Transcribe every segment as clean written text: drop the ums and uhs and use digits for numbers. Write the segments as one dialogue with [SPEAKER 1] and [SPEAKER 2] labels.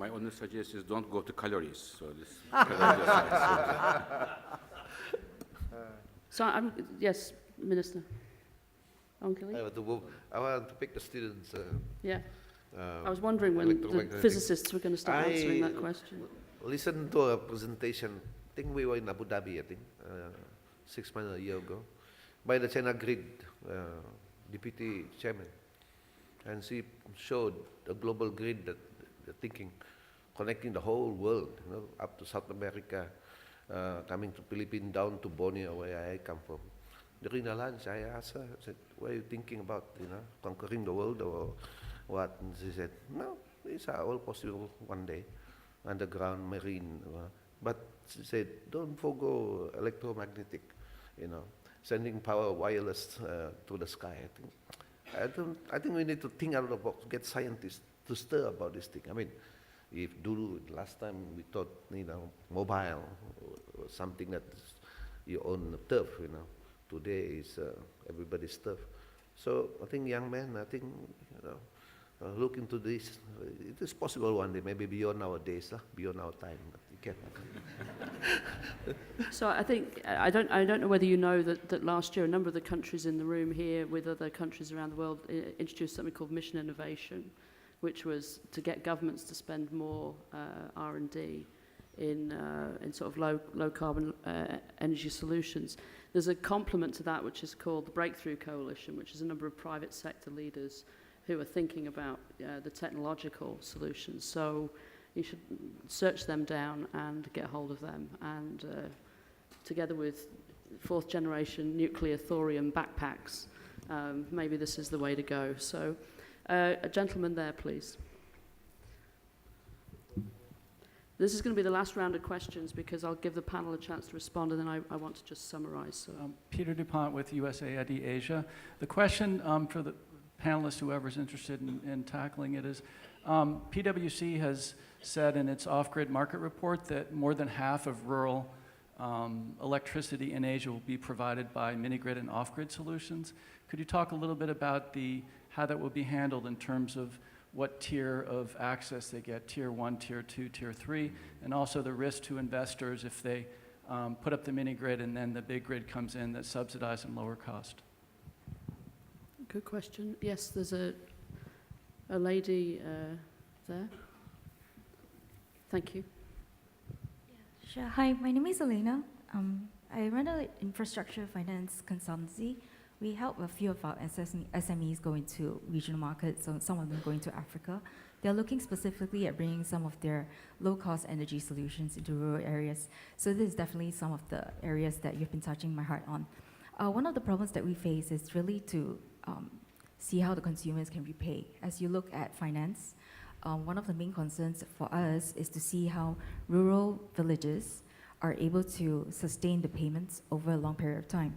[SPEAKER 1] My only suggestion is don't go to calories. So this calorie exercise.
[SPEAKER 2] So, yes, Minister. Onkeli?
[SPEAKER 3] I want to pick the students.
[SPEAKER 2] Yeah. I was wondering when the physicists were going to start answering that question.
[SPEAKER 3] Listen to a presentation. I think we were in Abu Dhabi, I think, 6 months, a year ago, by the China Grid deputy chairman. And she showed a global grid that they're thinking, connecting the whole world, up to South America, coming to Philippines, down to Borneo, where I come from. During the lunch, I asked her, I said, what are you thinking about, conquering the world or what? And she said, no, these are all possible one day, underground, marine. But she said, don't forgo electromagnetic, sending power wireless to the sky. I think we need to think out of the box, get scientists to stir about this thing. I mean, if last time we thought, mobile or something that you own turf, Today is everybody's turf. So I think young men, look into this. It is possible one day, maybe beyond our days, beyond our time. But you can.
[SPEAKER 2] So I think, I don't know whether you know that last year a number of the countries in the room here with other countries around the world introduced something called Mission Innovation, which was to get governments to spend more R&D in sort of low carbon energy solutions. There's a complement to that which is called the Breakthrough Coalition, which is a number of private sector leaders who are thinking about the technological solutions. So you should search them down and get hold of them. And together with fourth generation nuclear thorium backpacks, maybe this is the way to go. So a gentleman there, please. This is going to be the last round of questions because I'll give the panel a chance to respond, and then I want to just summarize. So.
[SPEAKER 4] Peter DuPont with USAID Asia. The question for the panelists, whoever's interested in tackling it, is PwC has said in its off-grid market report that more than half of rural electricity in Asia will be provided by mini-grid and off-grid solutions. Could you talk a little bit about how that will be handled in terms of what tier of access they get, tier 1, tier 2, tier 3, and also the risk to investors if they put up the mini-grid and then the big grid comes in that's subsidized and lower cost?
[SPEAKER 2] Good question. Yes, there's a lady there. Thank you.
[SPEAKER 5] Yeah, sure. Hi, my name is Elena. I run an infrastructure finance consultancy. We help a few of our SMEs go into regional markets, so some of them going to Africa. They're looking specifically at bringing some of their low-cost energy solutions into rural areas. So this is definitely some of the areas that you've been touching my heart on. One of the problems that we face is really to see how the consumers can repay. As you look at finance, one of the main concerns for us is to see how rural villages are able to sustain the payments over a long period of time.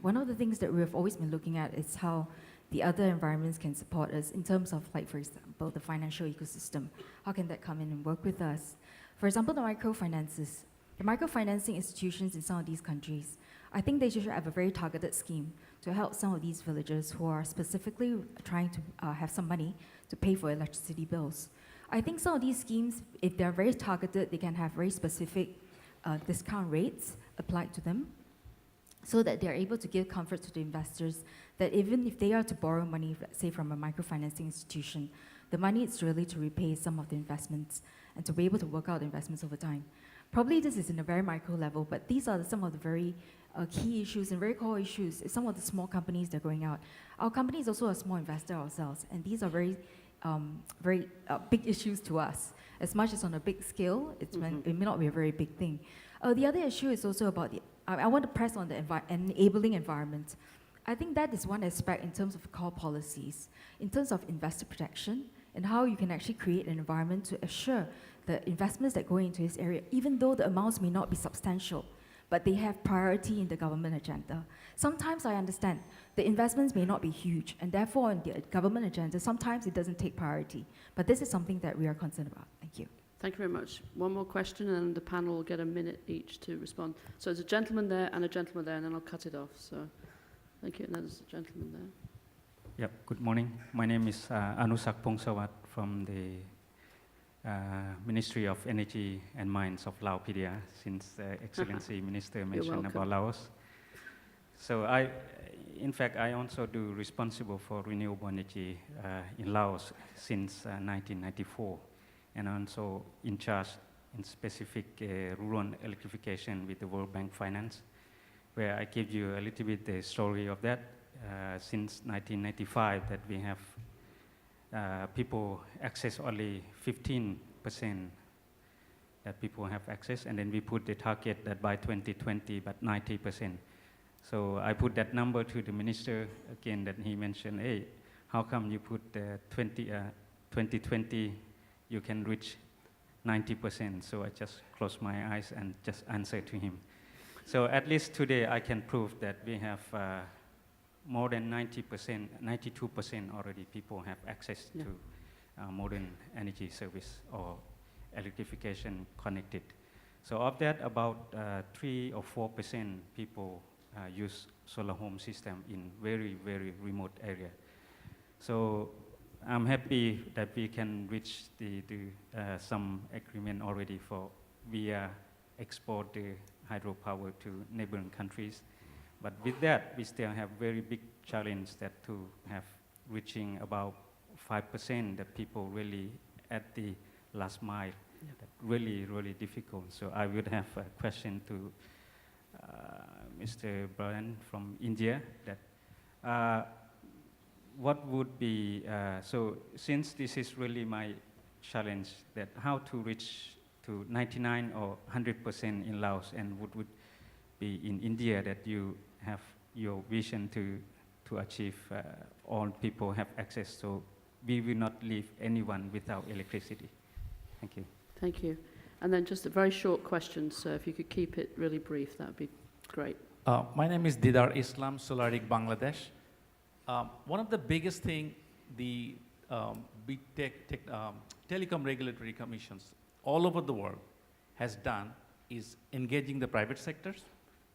[SPEAKER 5] One of the things that we've always been looking at is how the other environments can support us in terms of, like, for example, the financial ecosystem. How can that come in and work with us? For example, the microfinances. The microfinancing institutions in some of these countries, I think they should have a very targeted scheme to help some of these villagers who are specifically trying to have some money to pay for electricity bills. I think some of these schemes, if they're very targeted, they can have very specific discount rates applied to them, so that they're able to give comfort to the investors that even if they are to borrow money, say from a microfinancing institution, the money is really to repay some of the investments and to be able to work out the investments over time. Probably this is in a very micro level, but these are some of the very key issues and very core issues. Some of the small companies that are going out. Our company is also a small investor ourselves, and these are very big issues to us. As much as on a big scale, it may not be a very big thing. The other issue is also about I want to press on the enabling environment. I think that is one aspect in terms of core policies, in terms of investor protection, and how you can actually create an environment to assure the investments that go into this area, even though the amounts may not be substantial, but they have priority in the government agenda. Sometimes I understand the investments may not be huge, and therefore in the government agenda, sometimes it doesn't take priority. But this is something that we are concerned about. Thank you.
[SPEAKER 2] Thank you very much. One more question, and the panel will get a minute each to respond. So there's a gentleman there and a gentleman there, and then I'll cut it off. So thank you. And there's a gentleman there.
[SPEAKER 6] Yep. Good morning. My name is Anusak Pongsawat from the Ministry of Energy and Mines of Laos PDR, since Excellency Minister mentioned
[SPEAKER 2] welcome.
[SPEAKER 6] about Laos. So in fact, I also do responsible for renewable energy in Laos since 1994, and also in charge in specific rural electrification with the World Bank Finance, where I give you a little bit the story of that. Since 1995, that we have people access only 15% that people have access, and then we put the target that by 2020, but 90%. So I put that number to the minister again, that he mentioned, hey, how come you put 2020, you can reach 90%? So I just closed my eyes and just answered to him. So at least today I can prove that we have more than 90%, 92% already people have access to modern energy service or electrification connected. So of that, about 3 or 4% people use solar home system in very, very remote area. So I'm happy that we can reach some agreement already for via export the hydropower to neighboring countries. But with that, we still have very big challenge that to have reaching about 5% that people really at the last mile. That really, really difficult. So I would have a question to Mr. Brian from India, that what would be, so since this is really my challenge, that how to reach to 99 or 100% in Laos, and what would be in India, that you have your vision to achieve all people have access, so we will not leave anyone without electricity. Thank you.
[SPEAKER 2] Thank you. And then just a very short question, sir. If you could keep it really brief, that would be great.
[SPEAKER 7] My name is Didar Islam, Solarik, Bangladesh. One of the biggest thing the big telecom regulatory commissions all over the world has done is engaging the private sectors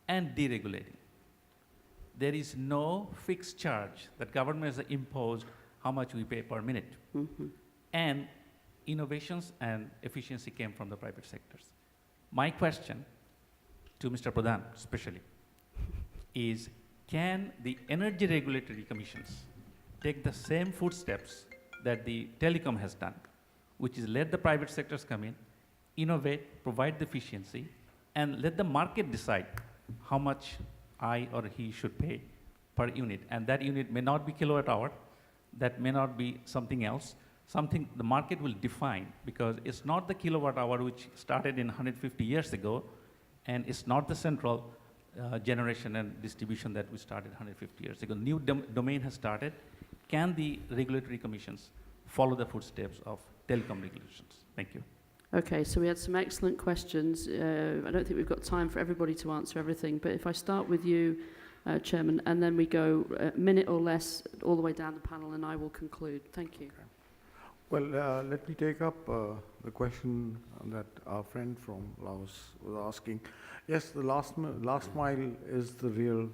[SPEAKER 7] and deregulating. There is no fixed charge that government has imposed how much we pay per minute.
[SPEAKER 2] Mm-hmm.
[SPEAKER 7] And innovations and efficiency came from the private sectors. My question to Mr. Pradhan especially is, can the energy regulatory commissions take the same footsteps that the telecom has done, which is let the private sectors come in, innovate, provide the efficiency, and let the market decide how much I or he should pay per unit. And that unit may not be kilowatt hour, that may not be something else, something the market will define, because it's not the kilowatt hour which started in 150 years ago, and it's not the central generation and distribution that we started 150 years ago. New domain has started. Can the regulatory commissions follow the footsteps of telecom regulations? Thank you.
[SPEAKER 2] Okay, so we had some excellent questions. I don't think we've got time for everybody to answer everything, but if I start with you, Chairman, and then we go a minute or less all the way down the panel, and I will conclude. Thank you.
[SPEAKER 8] Well, let me take up the question that our friend from Laos was asking. Yes, the last mile is the real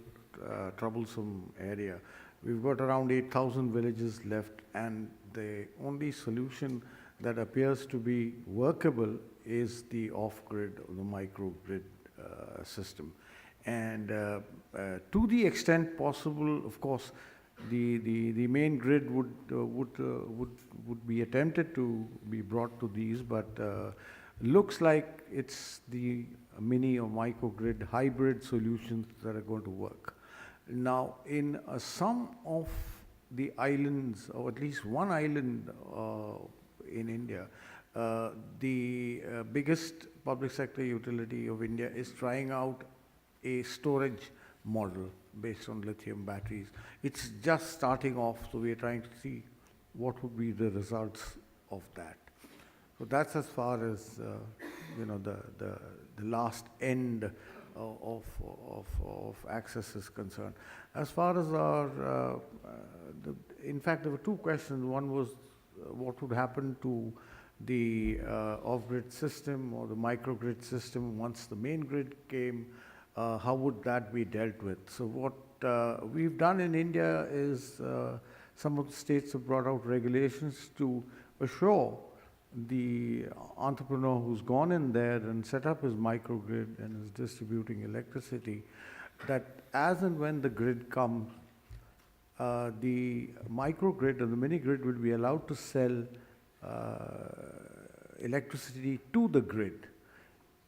[SPEAKER 8] troublesome area. We've got around 8,000 villages left, and the only solution that appears to be workable is the off-grid or the microgrid system. And to the extent possible, of course, the main grid would be attempted to be brought to these, but looks like it's the mini or microgrid hybrid solutions that are going to work. Now, in some of the islands, or at least one island in India, the biggest public sector utility of India is trying out a storage model based on lithium batteries. It's just starting off, so we are trying to see what would be the results of that. So that's as far as the last end of access is concerned. As far as our, in fact, there were two questions. One was what would happen to the off-grid system or the microgrid system once the main grid came. How would that be dealt with? So what we've done in India is some of the states have brought out regulations to assure the entrepreneur who's gone in there and set up his microgrid and is distributing electricity, that as and when the grid comes, the microgrid or the mini grid will be allowed to sell electricity to the grid,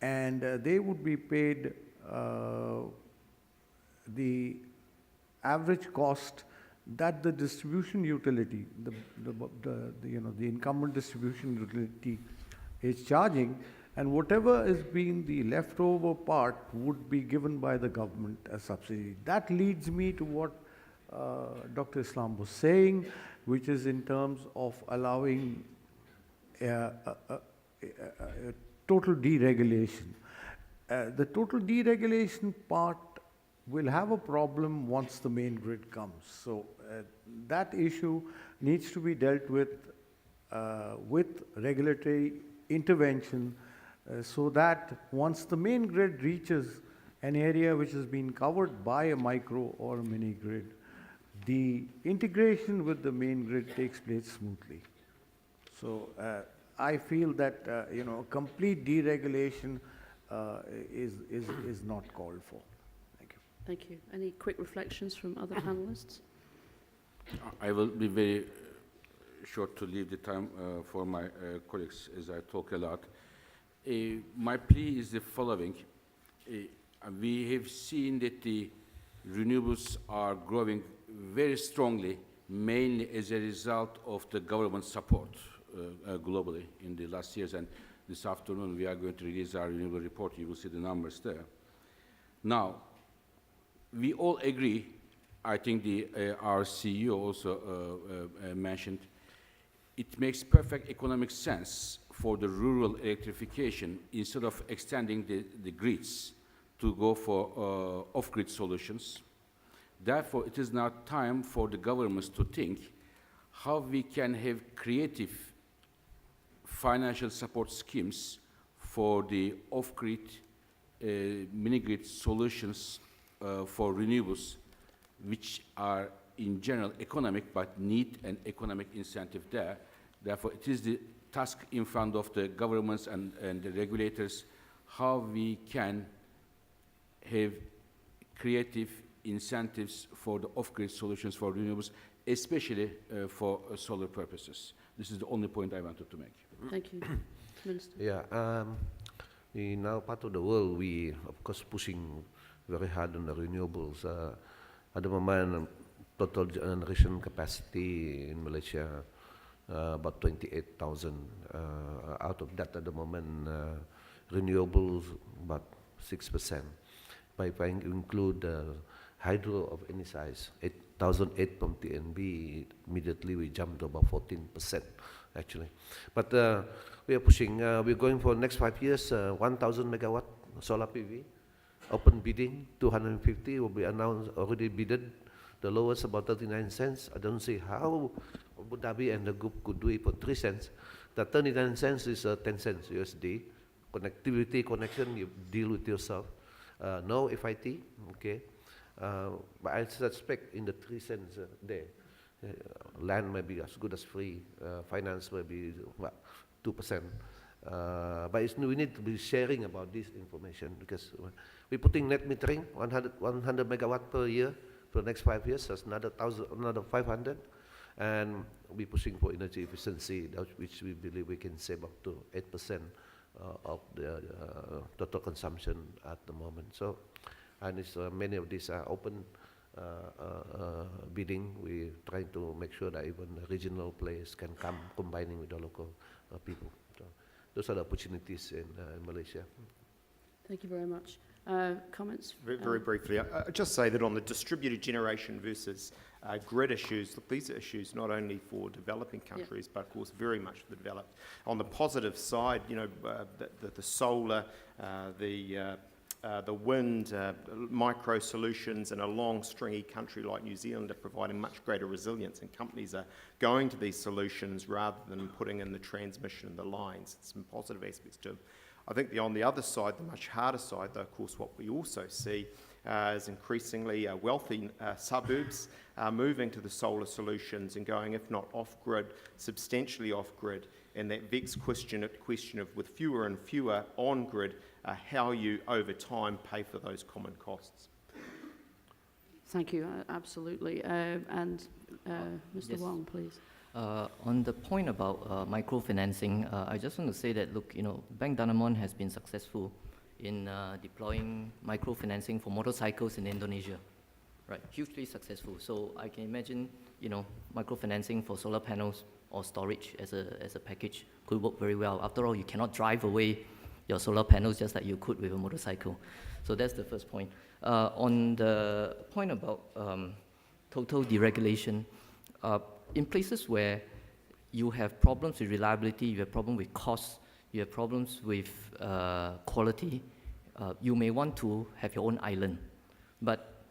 [SPEAKER 8] and they would be paid the average cost that the distribution utility, the incumbent distribution utility is charging, and whatever is being the leftover part would be given by the government as subsidy. That leads me to what Dr. Islam was saying, which is in terms of allowing a total deregulation. The total deregulation part will have a problem once the main grid comes. So that issue needs to be dealt with regulatory intervention so that once the main grid reaches an area which has been covered by a micro or a mini grid, the integration with the main grid takes place smoothly. So I feel that complete deregulation is not called for. Thank you.
[SPEAKER 2] Thank you. Any quick reflections from other panelists?
[SPEAKER 1] I will be very short to leave the time for my colleagues as I talk a lot. My plea is the following. We have seen that the renewables are growing very strongly, mainly as a result of the government support globally in the last years. And this afternoon we are going to release our renewable report. You will see the numbers there. Now, we all agree, I think our CEO also mentioned, it makes perfect economic sense for the rural electrification, instead of extending the grids, to go for off-grid solutions. Therefore, it is now time for the governments to think how we can have creative financial support schemes for the off-grid, mini-grid solutions for renewables, which are in general economic, but need an economic incentive there. Therefore, it is the task in front of the governments and the regulators how we can have creative incentives for the off-grid solutions for renewables, especially for solar purposes. This is the only point I wanted to make.
[SPEAKER 2] Thank you. Minister.
[SPEAKER 3] Yeah, in our part of the world, we of course pushing very hard on the renewables. At the moment, total generation capacity in Malaysia about 28,000. Out of that, at the moment, renewables about 6%. But if I include hydro of any size, 8,008 from TNB, immediately we jump to about 14%, actually. But we are pushing, we're going for next 5 years, 1,000 megawatt solar PV, open bidding, 250 will be announced, already bidded. The lowest about 39 cents. I don't see how Abu Dhabi and the group could do it for 3 cents. The 39 cents is 10 cents USD. Connectivity, connection, you deal with yourself. No FIT, okay. But I suspect in the 3 cents there, land may be as good as free, finance may be 2%. But we need to be sharing about this information, because we're putting net metering, 100 megawatt per year for the next 5 years. That's another 500, and we're pushing for energy efficiency, which we believe we can save up to 8% of the total consumption at the moment. So, and it's, many of these are open bidding. We're trying to make sure that even regional players can come, combining with the local people. So those are the opportunities in Malaysia.
[SPEAKER 2] Thank you very much. Comments?
[SPEAKER 9] Very briefly, I'd just say that on the distributed generation versus grid issues, look, these are issues not only for developing countries, but of course very much for the developed. On the positive side, you know, the solar, the wind, micro solutions in a long stringy country like New Zealand are providing much greater resilience, and companies are going to these solutions rather than putting in the transmission and the lines. Some positive aspects to them. I think on the other side, the much harder side, though, of course, what we also see is increasingly wealthy suburbs moving to the solar solutions and going, if not off-grid, substantially off-grid, and that vexed question of with fewer and fewer on-grid, how you over time pay for those common costs.
[SPEAKER 2] Thank you, absolutely. And Mr.
[SPEAKER 10] Yes.
[SPEAKER 2] Wong, please.
[SPEAKER 10] On the point about microfinancing, I just want to say that, look, Bank Danamon has been successful in deploying microfinancing for motorcycles in Indonesia, right? Hugely successful. So I can imagine, microfinancing for solar panels or storage as a package could work very well. After all, you cannot drive away your solar panels just like you could with a motorcycle. So that's the first point. On the point about total deregulation, in places where you have problems with reliability, you have problems with costs, you have problems with quality, you may want to have your own island. But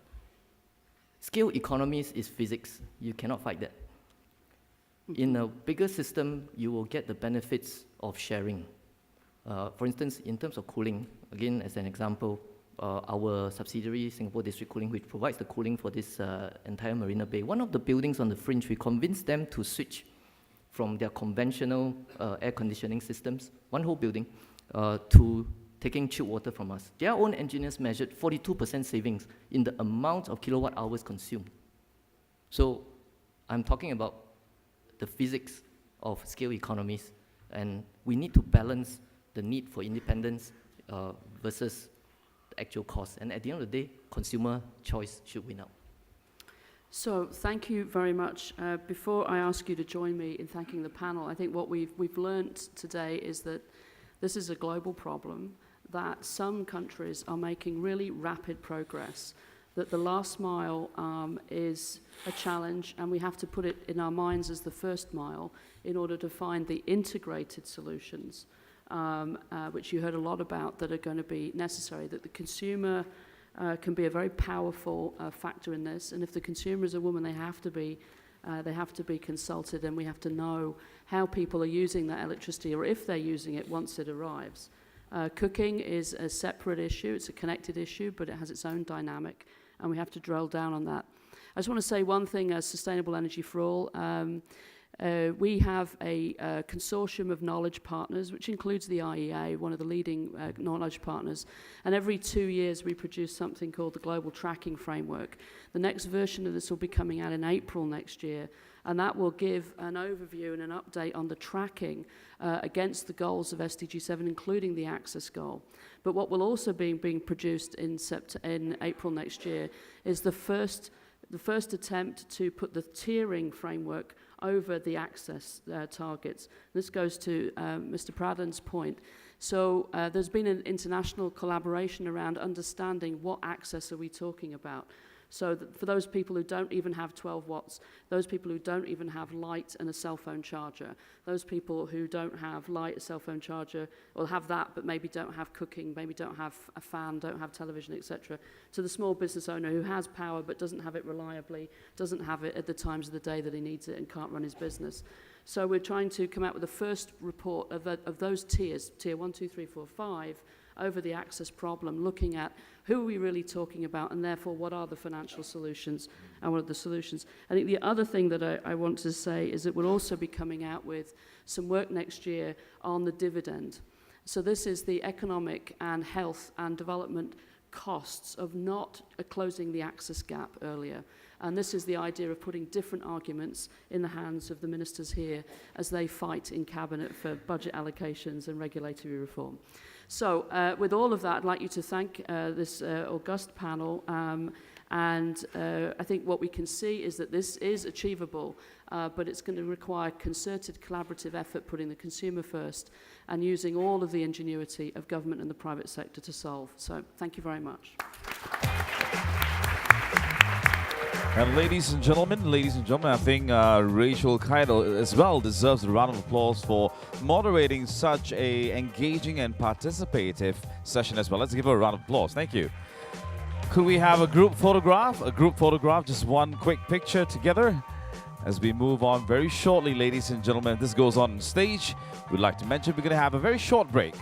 [SPEAKER 10] scale economies is physics. You cannot fight that. In a bigger system, you will get the benefits of sharing. For instance, in terms of cooling, again, as an example, our subsidiary, Singapore District Cooling, which provides the cooling for this entire Marina Bay, one of the buildings on the fringe, we convinced them to switch from their conventional air conditioning systems, one whole building, to taking chilled water from us. Their own engineers measured 42% savings in the amount of kilowatt hours consumed. So I'm talking about the physics of scale economies, and we need to balance the need for independence versus the actual cost. And at the end of the day, consumer choice should win out.
[SPEAKER 2] So thank you very much. Before I ask you to join me in thanking the panel, I think what we've learned today is that this is a global problem, that some countries are making really rapid progress, that the last mile is a challenge, and we have to put it in our minds as the first mile in order to find the integrated solutions, which you heard a lot about, that are going to be necessary, that the consumer can be a very powerful factor in this. And if the consumer is a woman, they have to be consulted, and we have to know how people are using that electricity, or if they're using it once it arrives. Cooking is a separate issue. It's a connected issue, but it has its own dynamic, and we have to drill down on that. I just want to say one thing as Sustainable Energy for All. We have a consortium of knowledge partners, which includes the IEA, one of the leading knowledge partners. And every 2 years, we produce something called the Global Tracking Framework. The next version of this will be coming out in April next year, and that will give an overview and an update on the tracking against the goals of SDG 7, including the access goal. But what will also be being produced in April next year is the first attempt to put the tiering framework over the access targets. This goes to Mr. Pradhan's point. So there's been an international collaboration around understanding what access are we talking about. So for those people who don't even have 12 watts, those people who don't even have light and a cell phone charger, those people who don't have light, a cell phone charger, or have that but maybe don't have cooking, maybe don't have a fan, don't have television, etc. To the small business owner who has power but doesn't have it reliably, doesn't have it at the times of the day that he needs it, and can't run his business. So we're trying to come out with the first report of those tiers, tier 1, 2, 3, 4, 5, over the access problem, looking at who are we really talking about, and therefore what are the financial solutions and what are the solutions. I think the other thing that I want to say is that we'll also be coming out with some work next year on the dividend. So this is the economic and health and development costs of not closing the access gap earlier. And this is the idea of putting different arguments in the hands of the ministers here as they fight in Cabinet for budget allocations and regulatory reform. So with all of that, I'd like you to thank this august panel. And I think what we can see is that this is achievable, but it's going to require concerted collaborative effort, putting the consumer first and using all of the ingenuity of government and the private sector to solve. So thank you very much.
[SPEAKER 11] And ladies and gentlemen, I think Rachel Keidel as well deserves a round of applause for moderating such a engaging and participative session as well. Let's give her a round of applause. Thank you. Could we have a group photograph? Just one quick picture together as we move on very shortly, ladies and gentlemen. This goes on stage. We'd like to mention we're going to have a very short break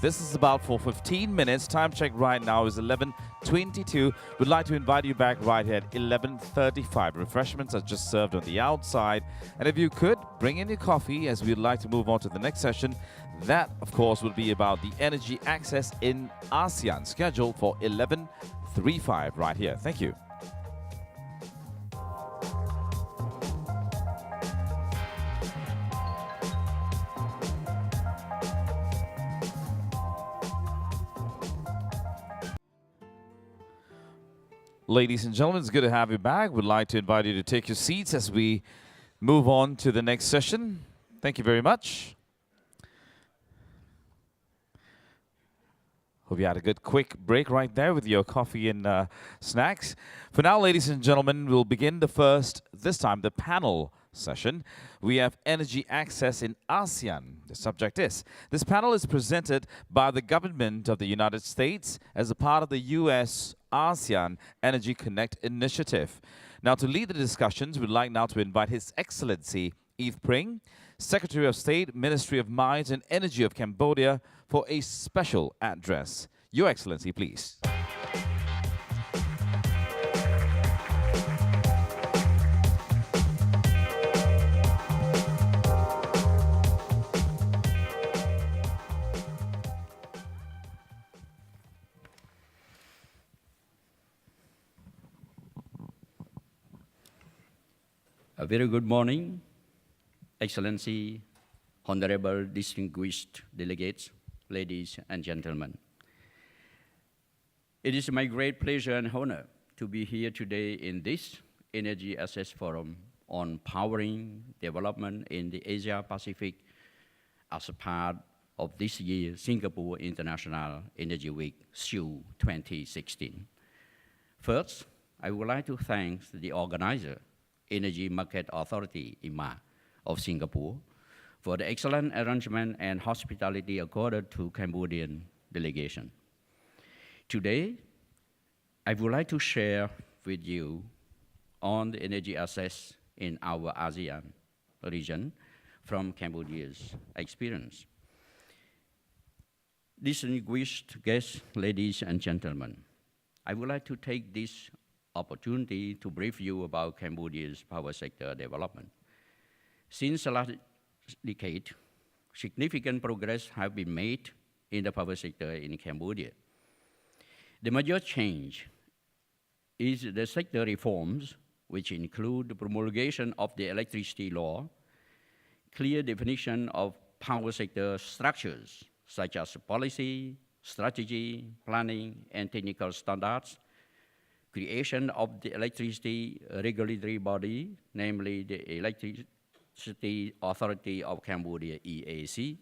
[SPEAKER 11] This is about for 15 minutes. Time check right now is 11:22. We'd like to invite you back right here at 11:35. Refreshments are just served on the outside. And if you could, bring in your coffee as we'd like to move on to the next session. That, of course, will be about the energy access in ASEAN, scheduled for 11:35 right here. Thank you. Ladies and gentlemen, it's good to have you back. We'd like to invite you to take your seats as we move on to the next session. Thank you very much. Hope you had a good quick break right there with your coffee and snacks. For now, ladies and gentlemen, we'll begin this time, the panel session. We have energy access in ASEAN. The subject is. This panel is presented by the government of the United States as a part of the U.S. ASEAN Energy Connect initiative. Now, to lead the discussions, we'd like now to invite His Excellency Eve Pring, Secretary of State, Ministry of Mines and Energy of Cambodia, for a special address. Your Excellency, please.
[SPEAKER 12] A very good morning, Excellency, honorable distinguished delegates, ladies and gentlemen. It is my great pleasure and honor to be here today in this Energy Access Forum on powering development in the Asia-Pacific as a part of this year's Singapore International Energy Week, SIEW 2016. First, I would like to thank the organizer, Energy Market Authority, IMA, of Singapore, for the excellent arrangement and hospitality accorded to Cambodian delegation. Today, I would like to share with you on the energy access in our ASEAN region from Cambodia's experience. Distinguished guests, ladies and gentlemen, I would like to take this opportunity to brief you about Cambodia's power sector development. Since the last decade, significant progress has been made in the power sector in Cambodia. The major change is the sector reforms, which include the promulgation of the electricity law, clear definition of power sector structures, such as policy, strategy, planning, and technical standards, creation of the electricity regulatory body, namely the Electricity Authority of Cambodia, EAC,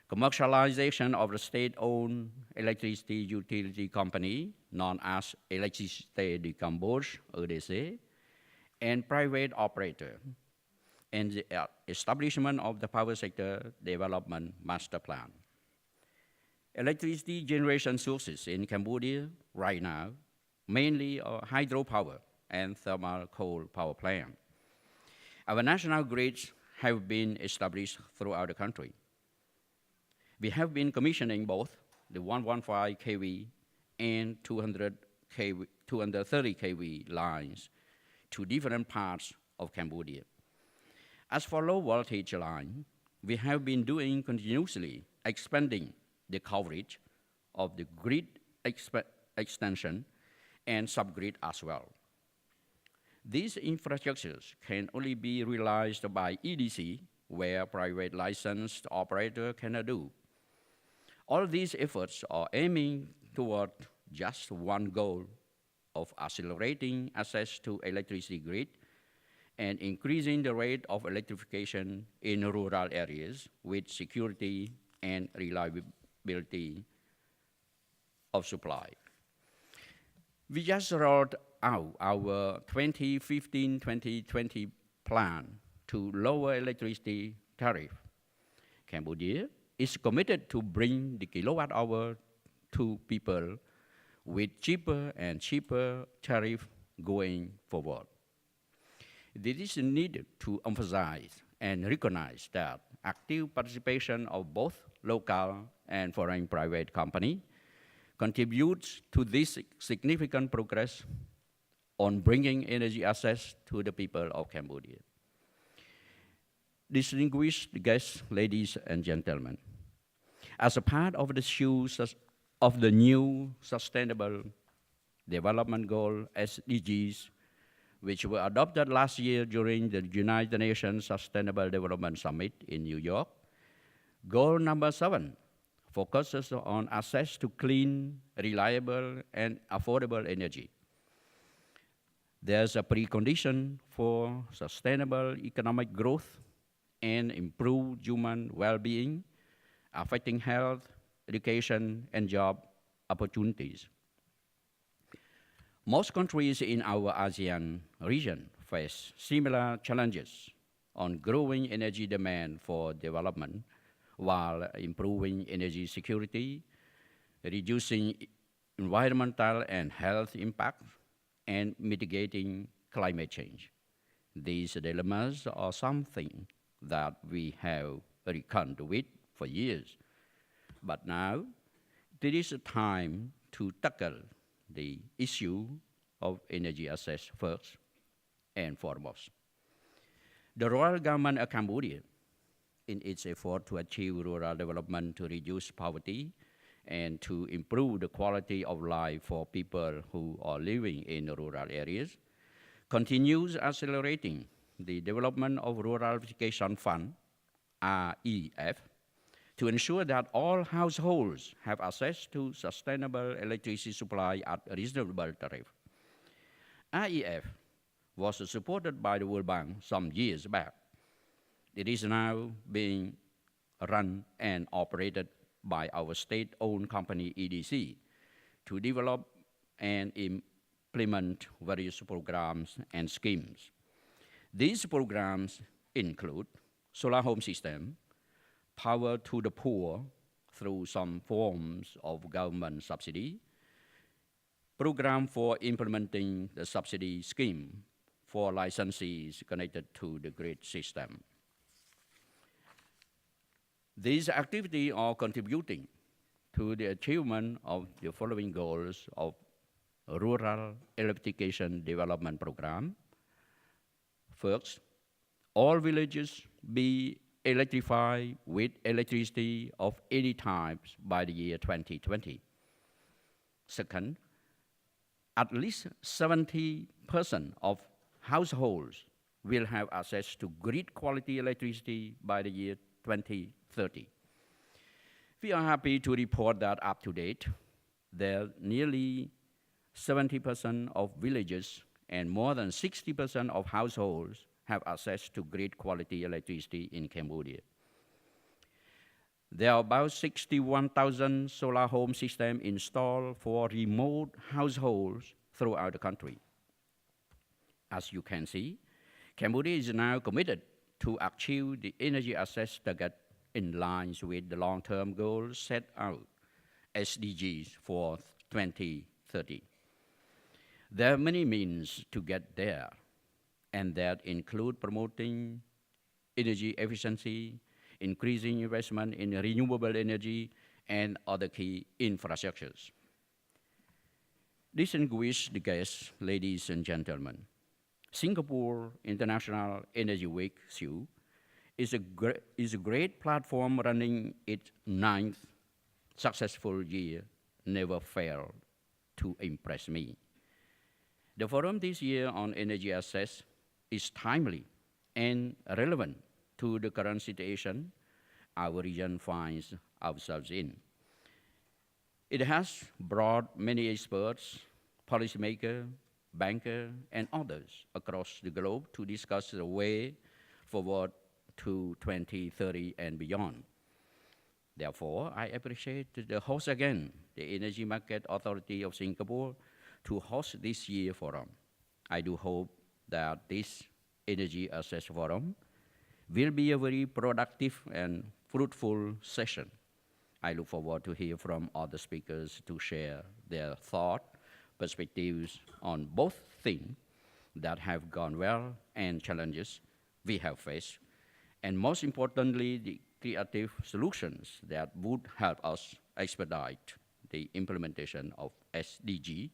[SPEAKER 12] commercialization of the state-owned electricity utility company, known as Électricité du Cambodge, EDC, and private operator, and the establishment of the Power Sector Development Master Plan. Electricity generation sources in Cambodia right now mainly are hydropower and thermal coal power plant. Our national grids have been established throughout the country. We have been commissioning both the 115 kV and 230 kV lines to different parts of Cambodia. As for low voltage line, we have been doing continuously expanding the coverage of the grid extension and subgrid as well. These infrastructures can only be realized by EDC, where private licensed operator cannot do. All these efforts are aiming toward just one goal of accelerating access to electricity grid and increasing the rate of electrification in rural areas with security and reliability of supply. We just rolled out our 2015-2020 plan to lower electricity tariff. Cambodia is committed to bring the kilowatt hour to people with cheaper and cheaper tariff going forward. This is needed to emphasize and recognize that active participation of both local and foreign private companies contributes to this significant progress on bringing energy access to the people of Cambodia. Distinguished guests, ladies and gentlemen, as a part of the new Sustainable Development Goal, SDGs, which were adopted last year during the United Nations Sustainable Development Summit in New York, goal number 7 focuses on access to clean, reliable, and affordable energy. There's a precondition for sustainable economic growth and improved human well-being, affecting health, education, and job opportunities. Most countries in our ASEAN region face similar challenges on growing energy demand for development while improving energy security, reducing environmental and health impacts, and mitigating climate change. These dilemmas are something that we have reckoned with for years. But now, it is time to tackle the issue of energy access first and foremost. The Royal Government of Cambodia, in its effort to achieve rural development to reduce poverty and to improve the quality of life for people who are living in rural areas, continues accelerating the development of Rural Electrification Fund, REF, to ensure that all households have access to sustainable electricity supply at a reasonable tariff. REF was supported by the World Bank some years back. It is now being run and operated by our state-owned company, EDC, to develop and implement various programs and schemes. These programs include solar home system, power to the poor through some forms of government subsidy, program for implementing the subsidy scheme for licensees connected to the grid system. These activities are contributing to the achievement of the following goals of Rural Electrification Development Program. First, all villages be electrified with electricity of any types by the year 2020. Second, at least 70% of households will have access to grid quality electricity by the year 2030. We are happy to report that up to date, there are nearly 70% of villages and more than 60% of households have access to grid quality electricity in Cambodia. There are about 61,000 solar home systems installed for remote households throughout the country. As you can see, Cambodia is now committed to achieve the energy access target in line with the long-term goals set out, SDGs for 2030. There are many means to get there, and that include promoting energy efficiency, increasing investment in renewable energy, and other key infrastructures. Distinguished guests, ladies and gentlemen, Singapore International Energy Week, SIEW, is a great platform running its 9th successful year, never failed to impress me. The forum this year on energy access is timely and relevant to the current situation our region finds ourselves in. It has brought many experts, policymakers, bankers, and others across the globe to discuss the way forward to 2030 and beyond. Therefore, I appreciate the host again, the Energy Market Authority of Singapore, to host this year's forum. I do hope that this Energy Access Forum will be a very productive and fruitful session. I look forward to hear from other speakers to share their thoughts, perspectives on both things that have gone well and challenges we have faced, and most importantly, the creative solutions that would help us expedite the implementation of SDG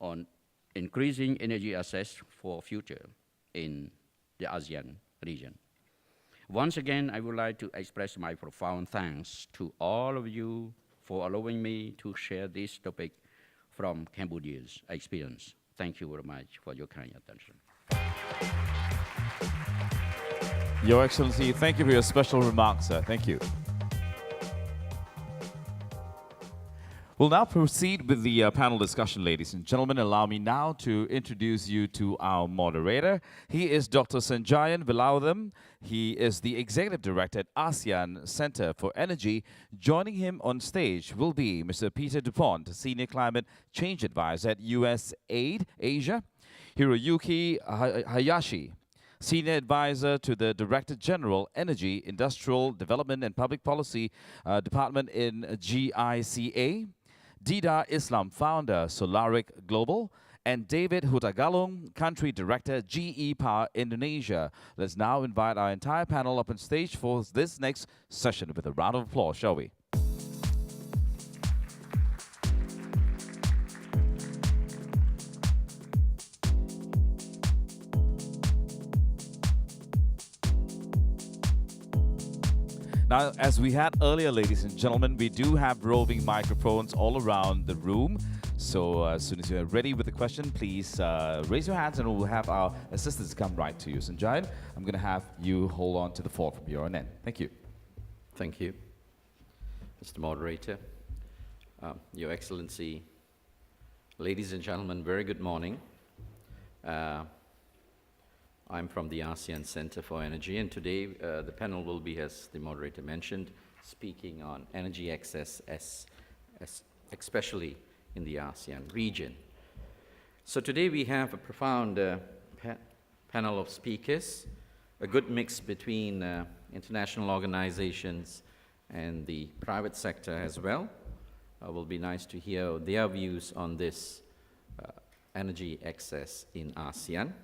[SPEAKER 12] on increasing energy access for future in the ASEAN region. Once again, I would like to express my profound thanks to all of you for allowing me to share this topic from Cambodia's experience. Thank you very much for your kind attention.
[SPEAKER 11] Your Excellency, thank you for your special remarks, sir. Thank you. We'll now proceed with the panel discussion, ladies and gentlemen. Allow me now to introduce you to our moderator. He is Dr. Sanjayan Vilaudam. He is the Executive Director at ASEAN Center for Energy. Joining him on stage will be Mr. Peter DuPont, Senior Climate Change Advisor at USAID Asia, Hiroyuki Hayashi, Senior Advisor to the Director General, Energy, Industrial Development and Public Policy Department in GICA, Dida Islam, Founder, Solaric Global, and David Hutagalung, Country Director, GE Power Indonesia. Let's now invite our entire panel up on stage for this next session with a round of applause, shall we? Now, as we had earlier, ladies and gentlemen, we do have roving microphones all around the room. So as soon as you're ready with the question, please raise your hands and we'll have our assistants come right to you. Sanjayan, I'm going to have you hold on to the floor from your end. Thank you.
[SPEAKER 13] Thank you, Mr. Moderator. Your Excellency, ladies and gentlemen, very good morning. I'm from the ASEAN Center for Energy, and today the panel will be, as the moderator mentioned, speaking on energy access, especially in the ASEAN region. So today we have a profound panel of speakers, a good mix between international organizations and the private sector as well. It will be nice to hear their views on this energy access in ASEAN.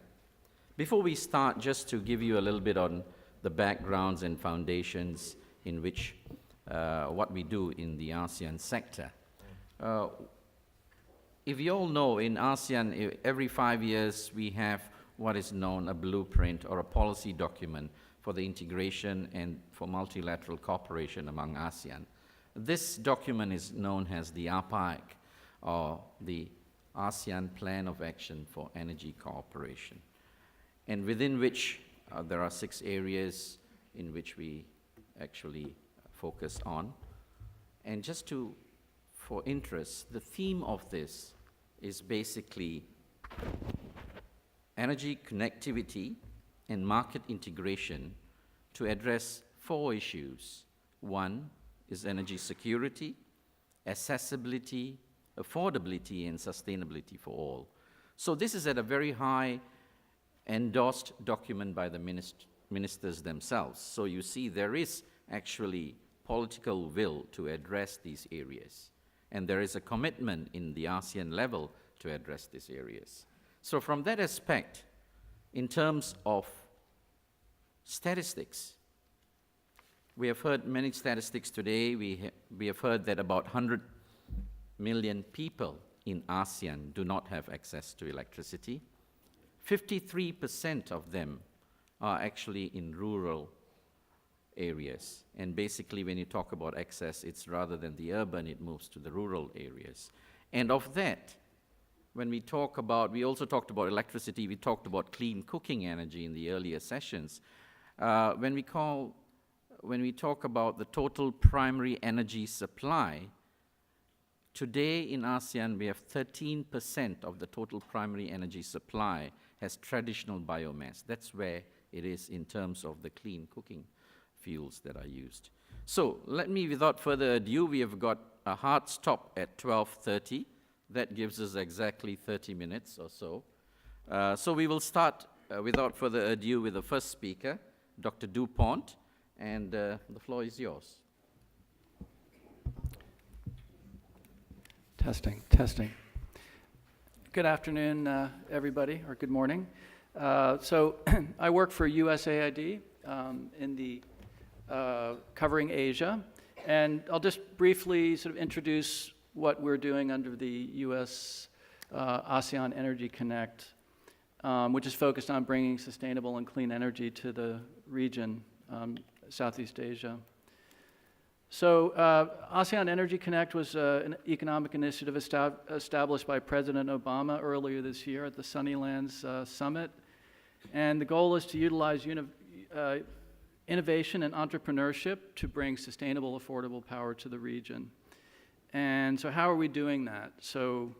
[SPEAKER 13] Before we start, just to give you a little bit on the backgrounds and foundations in which what we do in the ASEAN sector. If you all know, in ASEAN, every 5 years we have what is known a blueprint or a policy document for the integration and for multilateral cooperation among ASEAN. This document is known as the APAC, or the ASEAN Plan of Action for Energy Cooperation, and within which there are 6 areas in which we actually focus on. And just for interest, the theme of this is basically energy connectivity and market integration to address 4 issues. 1 is energy security, accessibility, affordability, and sustainability for all. So this is at a very high endorsed document by the ministers themselves. So you see there is actually political will to address these areas. And there is a commitment in the ASEAN level to address these areas. So from that aspect, in terms of statistics, we have heard many statistics today. We have heard that about 100 million people in ASEAN do not have access to electricity. 53% of them are actually in rural areas. And basically, when you talk about access, it's rather than the urban, it moves to the rural areas. And of that, when we talk about, we also talked about electricity, we talked about clean cooking energy in the earlier sessions. When we talk about the total primary energy supply, today in ASEAN, we have 13% of the total primary energy supply has traditional biomass. That's where it is in terms of the clean cooking fuels that are used. So let me, without further ado, we have got a hard stop at 12:30. That gives us exactly 30 minutes or so. So we will start, without further ado, with the first speaker, Dr. DuPont, and the floor is yours.
[SPEAKER 4] Testing. Good afternoon, everybody, or good morning. So I work for USAID, covering Asia. And I'll just briefly sort of introduce what we're doing under the U.S. ASEAN Energy Connect, which is focused on bringing sustainable and clean energy to the region, Southeast Asia. So ASEAN Energy Connect was an economic initiative established by President Obama earlier this year at the Sunnylands Summit. And the goal is to utilize innovation and entrepreneurship to bring sustainable, affordable power to the region. And so how are we doing that? So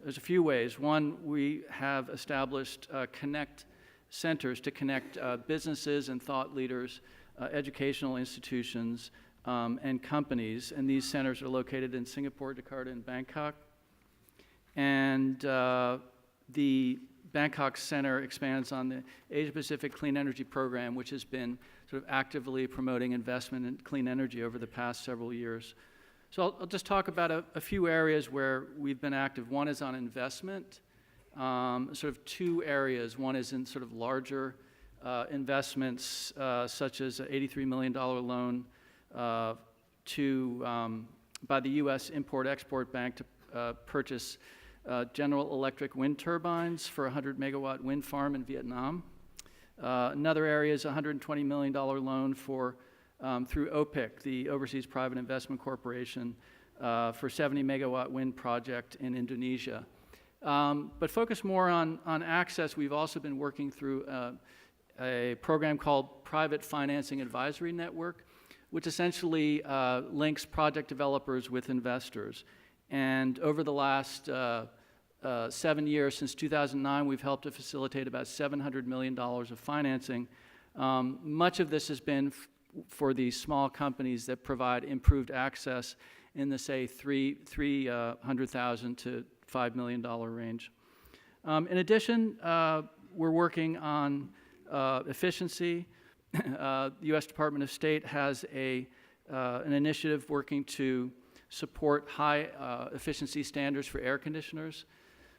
[SPEAKER 4] there's a few ways. One, we have established Connect centers to connect businesses and thought leaders, educational institutions, and companies. And these centers are located in Singapore, Jakarta, and Bangkok. And the Bangkok Center expands on the Asia-Pacific Clean Energy Program, which has been sort of actively promoting investment in clean energy over the past several years. So I'll just talk about a few areas where we've been active. One is on investment, sort of two areas. One is in sort of larger investments, such as an $83 million loan by the U.S. Import-Export Bank to purchase General Electric wind turbines for a 100-megawatt wind farm in Vietnam. Another area is a $120 million loan through OPIC, the Overseas Private Investment Corporation, for 70-megawatt wind project in Indonesia. But focus more on access, we've also been working through a program called Private Financing Advisory Network, which essentially links project developers with investors. And over the last 7 years, since 2009, we've helped to facilitate about $700 million of financing. Much of this has been for these small companies that provide improved access in the, say, $300,000 to $5 million range. In addition, we're working on efficiency. The U.S. Department of State has an initiative working to support high efficiency standards for air conditioners.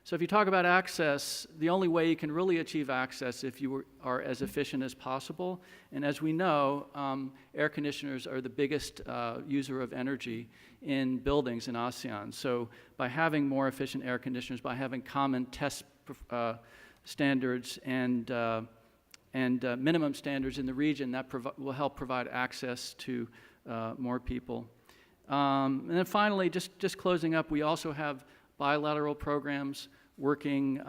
[SPEAKER 4] So if you talk about access, the only way you can really achieve access if you are as efficient as possible. And as we know, air conditioners are the biggest user of energy in buildings in ASEAN. So by having more efficient air conditioners, by having common test standards and minimum standards in the region, that will help provide access to more people. And then finally, just closing up, we also have bilateral programs working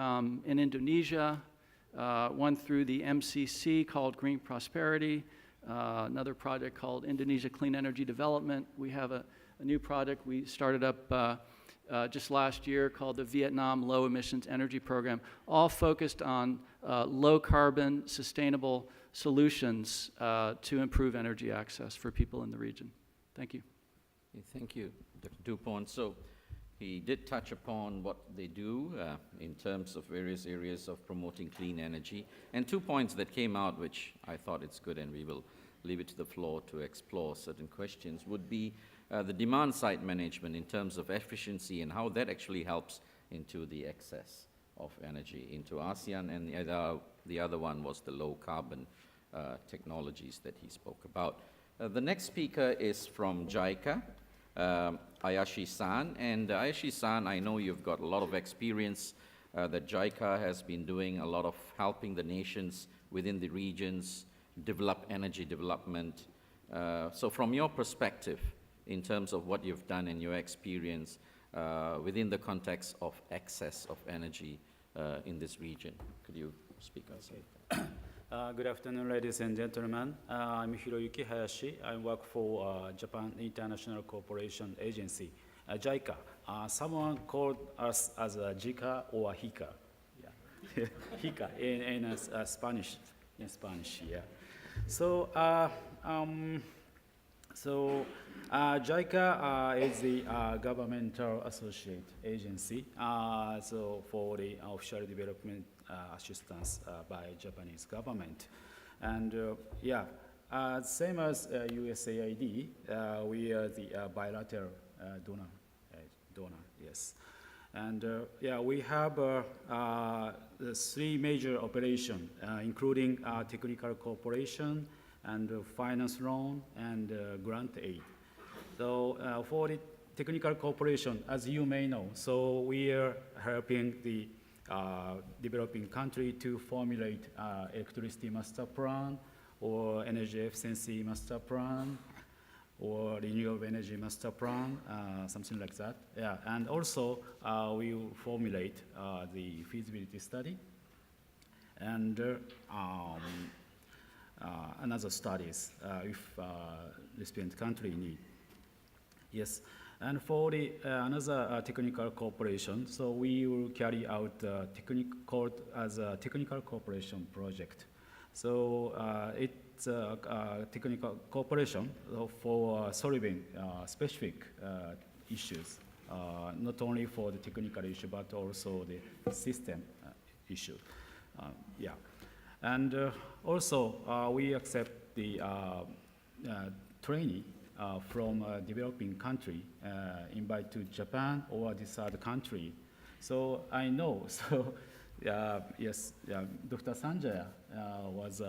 [SPEAKER 4] in Indonesia, one through the MCC called Green Prosperity, another project called Indonesia Clean Energy Development. We have a new project we started up just last year called the Vietnam Low Emissions Energy Program, all focused on low carbon, sustainable solutions to improve energy access for people in the region. Thank you.
[SPEAKER 13] Thank you, Dr. Dupont. So he did touch upon what they do in terms of various areas of promoting clean energy. And 2 points that came out, which I thought it's good, and we will leave it to the floor to explore certain questions, would be the demand side management in terms of efficiency and how that actually helps into the excess of energy into ASEAN. And the other one was the low carbon technologies that he spoke about. The next speaker is from JICA. Ayashi-san, and Ayashi-san, I know you've got a lot of experience that JICA has been doing, a lot of helping the nations within the regions develop energy development. So from your perspective, in terms of what you've done and your experience within the context of access of energy in this region, could you speak on something?
[SPEAKER 14] Good afternoon, ladies and gentlemen. I'm Hiroyuki Hayashi. I work for Japan International Cooperation Agency, JICA. Someone called us as JICA or HICA. Yeah. HICA in Spanish. In Spanish, yeah. So, JICA is the governmental associate agency so for the offshore development assistance by Japanese government. And same as USAID, we are the bilateral donor, yes. And we have the 3 major operations, including technical cooperation, and finance loan and grant aid. So for the technical cooperation, as you may know, so we are helping the developing country to formulate electricity master plan or energy efficiency master plan or renewable energy master plan, something like that. Yeah, and also we will formulate the feasibility study and another studies if recipient country need. Yes, and for the another technical cooperation, so we will carry out as a technical cooperation project. So it's a technical cooperation for solving specific issues, not only for the technical issue, but also the system issue. Yeah, and also we accept the trainee from a developing country, invite to Japan or this other country. So I know, so yes, Dr. Sanjaya was